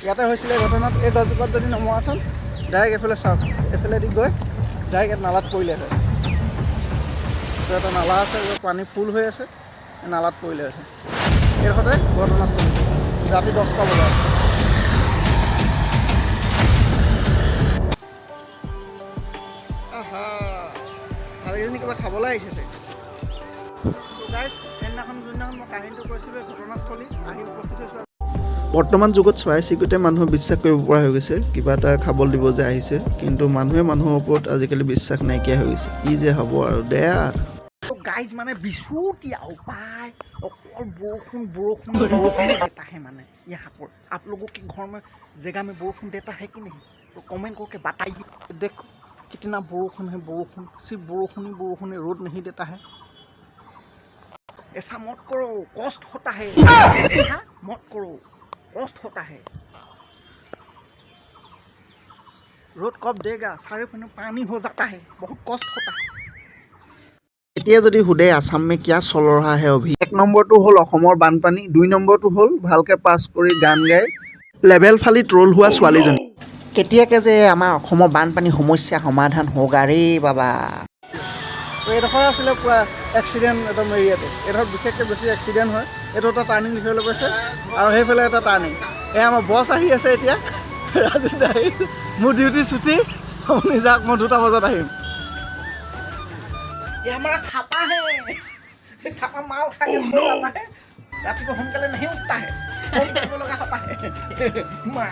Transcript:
ইয়াতে হৈছিলে ঘটনাত এই গছজোপাত যদি নমৰাহেঁতেন ডাইৰেক্ট এইফালে চাওক এইফালেদি গৈ ডাইৰেক্ট ইয়াত নালাত পৰিলে হয় এটা নালা আছে পানী ফুল হৈ আছে নালাত পৰিলে হয় এইডোখৰতে ঘটনাস্থলী ৰাতি 10টা বজাত ভালকেইজনী কিবা খাবলৈ আহিছে সেইদিনাখন যোনদিনাখন মই কাহিনীটো কৈছিলোঁ ঘটনাস্থলী আহি উপস্থিত হৈছোঁ বৰ্তমান যুগত চৰাই চিৰিকটিয়ে মানুহক বিশ্বাস কৰিব পৰা হৈ গৈছে কিবা এটা খাবলৈ দিব যে আহিছে কিন্তু মানুহে মানুহৰ ওপৰত আজিকালি বিশ্বাস নাইকিয়া হৈ গৈছে কি যে হ'ব আৰু দে আৰু গাইজ মানে বিচুতীয়া উপায় অকল বৰষুণ देता है माने यहाँ पर आप लोगों के घर में जगह में बरखून देता है कि नहीं तो कमेंट करके बताइए देखो कितना बरखून है बरखून सिर्फ बरखून है रोड नहीं देता है ऐसा मत करो कष्ट होता है मत करो कष्ट होता है रोड कब देगा सारे पानी हो जाता है बहुत कष्ट होता है এতিয়া যদি সুধে আসাম মে কিয়া চল ৰহা হে অভি 1 নম্বৰটো হ'ল অসমৰ বানপানী 2 নম্বৰটো হ'ল ভালকে পাছ কৰি গান গাই লেভেল ফালি ট্ৰল হোৱা ছোৱালীজনী কেতিয়াকে যে আমাৰ অসমৰ বানপানী সমস্যা সমাধান হোগা ৰে বাবা এইডোখৰ আছিলে পুৰা এক্সিডেণ্ট একদম এৰিয়াটো এইডোখৰত বিশেষকৈ বেছি এক্সিডেণ্ট হয় এইটো এটা টাৰ্ণিং লিখিবলৈ কৈছে আৰু সেইফালে এটা টাৰ্ণিং এই আমাৰ বছ আহি আছে এতিয়া ৰাজেন্দ্ৰ আহিছে মোৰ ডিউটি ছুটি আপুনি যাওক মই 2টা বজাত আহিম ये हमारा खाता है खाता माल खा के सो जाता है रात को सोनकाले नहीं उठता है फोन करने लगा होता है माँ